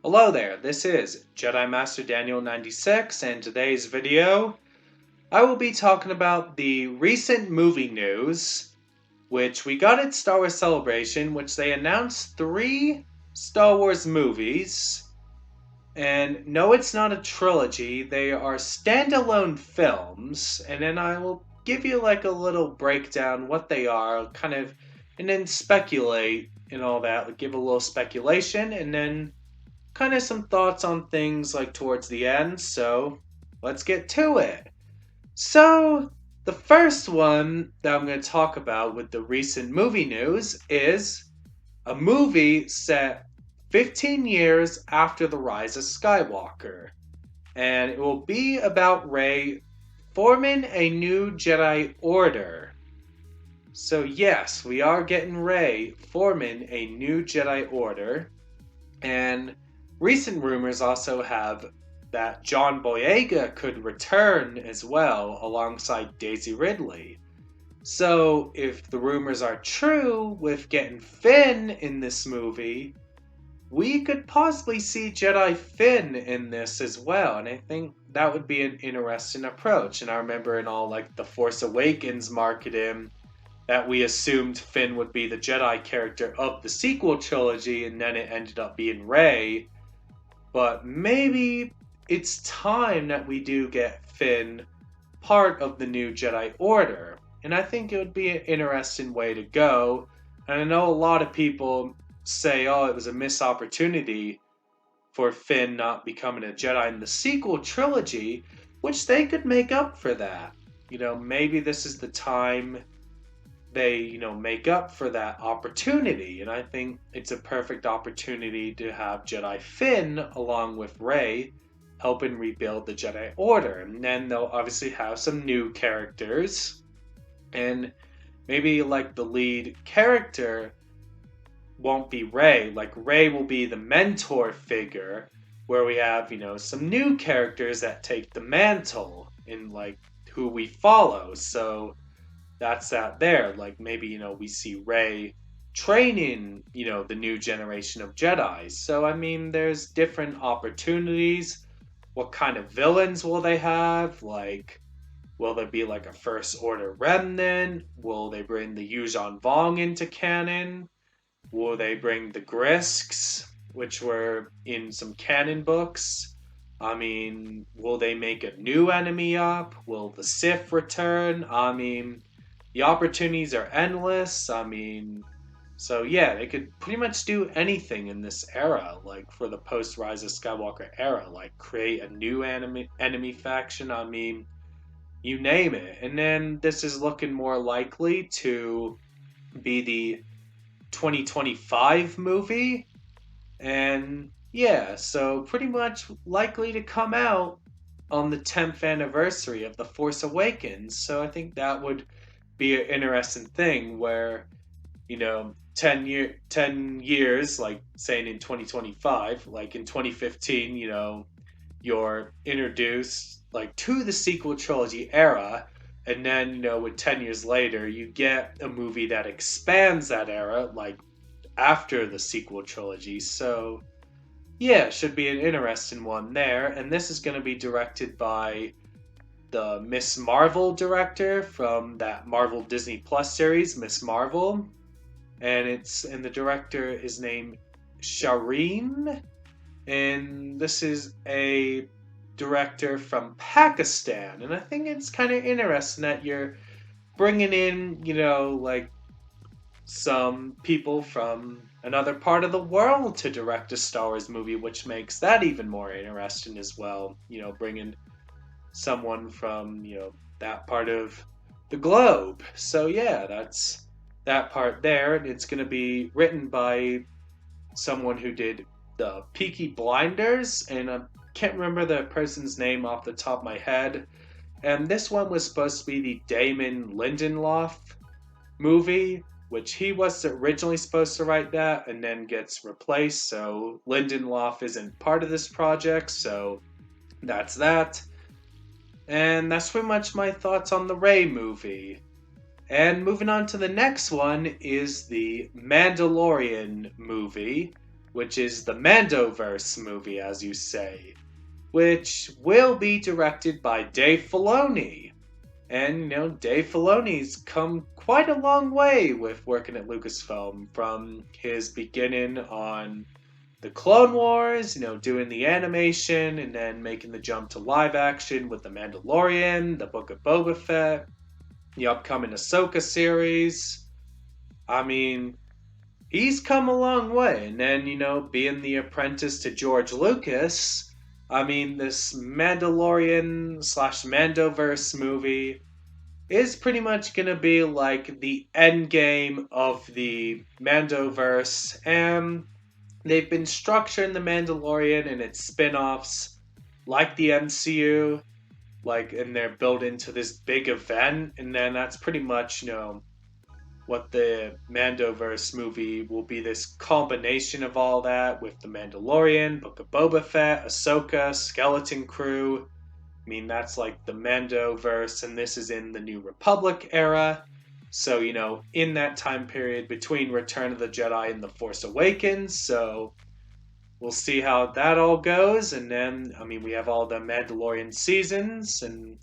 Hello there, this is Jedi Master Daniel 96, and today's video I will be talking about the recent movie news, which we got at Star Wars Celebration, which they announced 3 Star Wars movies. And no, it's not a trilogy, they are standalone films, and then I will give you like a little breakdown what they are, and then speculate and all that, like give a little speculation, and then kind of some thoughts on things like towards the end, so let's get to it. So, the first one that I'm going to talk about with the recent movie news is a movie set 15 years after the rise of Skywalker. And it will be about Rey forming a new Jedi Order. So, yes, we are getting Rey forming a new Jedi Order. And recent rumors also have that John Boyega could return as well alongside Daisy Ridley. So, if the rumors are true with getting Finn in this movie, we could possibly see Jedi Finn in this as well, and I think that would be an interesting approach. And I remember in all like the Force Awakens marketing that we assumed Finn would be the Jedi character of the sequel trilogy, and then it ended up being Rey. But maybe it's time that we do get Finn part of the new Jedi Order. And I think it would be an interesting way to go. And I know a lot of people say, oh, it was a missed opportunity for Finn not becoming a Jedi in the sequel trilogy, which they could make up for that. Maybe this is the time they, make up for that opportunity. And I think it's a perfect opportunity to have Jedi Finn along with Rey helping rebuild the Jedi Order. And then they'll obviously have some new characters. And maybe like the lead character won't be Rey. Like Rey will be the mentor figure where we have, some new characters that take the mantle in like who we follow. So that's that there. Like maybe, we see Rey training, the new generation of Jedi. So, I mean, there's different opportunities. What kind of villains will they have? Like, will there be like a First Order remnant? Will they bring the Yuuzhan Vong into canon? Will they bring the Grisks, which were in some canon books? I mean, will they make a new enemy up? Will the Sith return? I mean, the opportunities are endless. I mean, so yeah, they could pretty much do anything in this era, like for the post Rise of Skywalker era, like create a new enemy faction. I mean, you name it. And then this is looking more likely to be the 2025 movie. And yeah, so pretty much likely to come out on the 10th anniversary of The Force Awakens. So I think that would be an interesting thing where 10 years, like saying in 2025, like in 2015, you're introduced like to the sequel trilogy era, and then with 10 years later you get a movie that expands that era, like after the sequel trilogy. So yeah, should be an interesting one there. And this is going to be directed by the Miss Marvel director from that Marvel Disney Plus series, Miss Marvel. And the director is named Shireen. And this is a director from Pakistan. And I think it's kind of interesting that you're bringing in, like some people from another part of the world to direct a Star Wars movie, which makes that even more interesting as well. Bringing someone from, that part of the globe. So yeah, that's that part there. And it's going to be written by someone who did the Peaky Blinders, and I can't remember the person's name off the top of my head. And this one was supposed to be the Damon Lindelof movie, which he was originally supposed to write that and then gets replaced. So Lindelof isn't part of this project, so that's that. And that's pretty much my thoughts on the Rey movie. And moving on to the next one is the Mandalorian movie. which is the Mandoverse movie, as you say, which will be directed by Dave Filoni. And, Dave Filoni's come quite a long way with working at Lucasfilm, from his beginning on the Clone Wars, doing the animation, and then making the jump to live action with The Mandalorian, The Book of Boba Fett, the upcoming Ahsoka series. I mean, he's come a long way. And then, being the apprentice to George Lucas, this Mandalorian slash Mandoverse movie is pretty much going to be like the end game of the Mandoverse. And they've been structuring the Mandalorian and its spin-offs like the MCU, and they're built into this big event. And then that's pretty much, what the Mandoverse movie will be, this combination of all that with The Mandalorian, Book of Boba Fett, Ahsoka, Skeleton Crew. That's like the Mandoverse, and this is in the New Republic era. So, in that time period between Return of the Jedi and The Force Awakens. So, we'll see how that all goes. And then, we have all the Mandalorian seasons and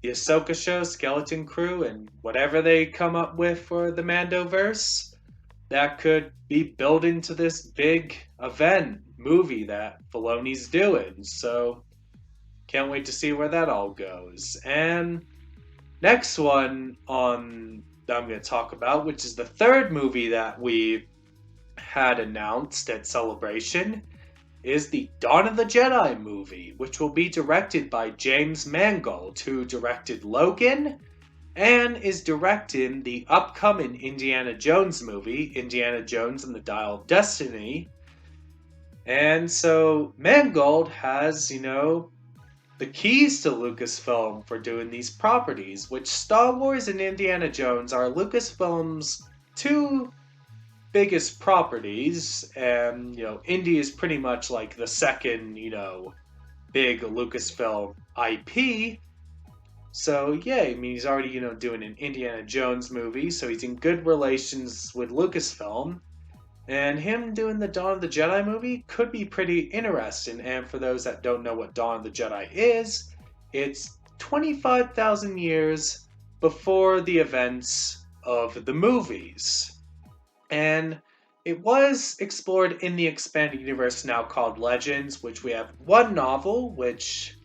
the Ahsoka show, Skeleton Crew, and whatever they come up with for the Mandoverse, that could be built into this big event movie that Filoni's doing. So, can't wait to see where that all goes. And next one that I'm going to talk about, which is the third movie that we had announced at Celebration, is the Dawn of the Jedi movie, which will be directed by James Mangold, who directed Logan and is directing the upcoming Indiana Jones movie, Indiana Jones and the Dial of Destiny. And so Mangold has, the keys to Lucasfilm for doing these properties, which Star Wars and Indiana Jones are Lucasfilm's two biggest properties, and Indy is pretty much like the second, big Lucasfilm IP. So yeah, he's already, doing an Indiana Jones movie, so he's in good relations with Lucasfilm. And him doing the Dawn of the Jedi movie could be pretty interesting. And for those that don't know what Dawn of the Jedi is, it's 25,000 years before the events of the movies. And it was explored in the expanded universe now called Legends, which we have one novel, which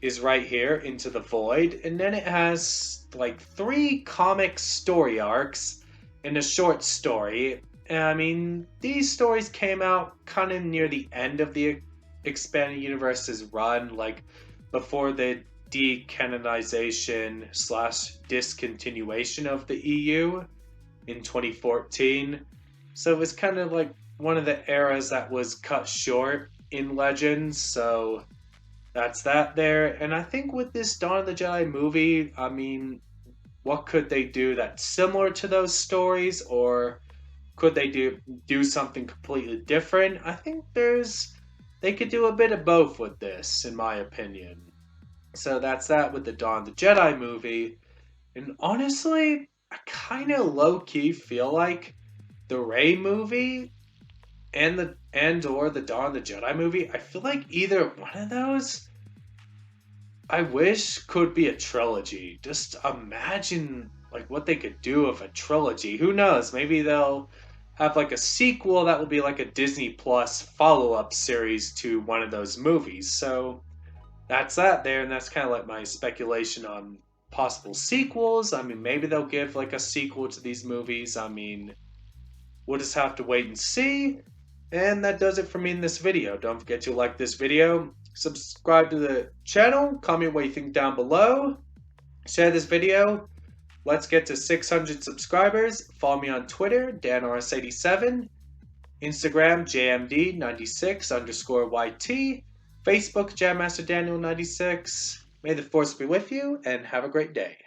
is right here, Into the Void. And then it has 3 comic story arcs and a short story. These stories came out kind of near the end of the expanded universe's run, before the decanonization / discontinuation of the EU in 2014. So it was kind of one of the eras that was cut short in Legends. So that's that there. And I think with this Dawn of the Jedi movie, what could they do that's similar to those stories, or could they do something completely different? I think they could do a bit of both with this, in my opinion. So that's that with the Dawn of the Jedi movie. And honestly, I kind of low-key feel like the Rey movie and or the Dawn of the Jedi movie, I feel like either one of those, I wish could be a trilogy. Just imagine what they could do with a trilogy. Who knows? Maybe they'll have a sequel that will be a Disney Plus follow-up series to one of those movies. So that's that there, and that's kind of my speculation on possible sequels. Maybe they'll give a sequel to these movies. We'll just have to wait and see. And that does it for me in this video. Don't forget to like this video, subscribe to the channel, comment what you think down below, share this video. Let's get to 600 subscribers. Follow me on Twitter, DanRS87, Instagram, JMD96_YT, Facebook, JamMasterDaniel96. May the Force be with you, and have a great day.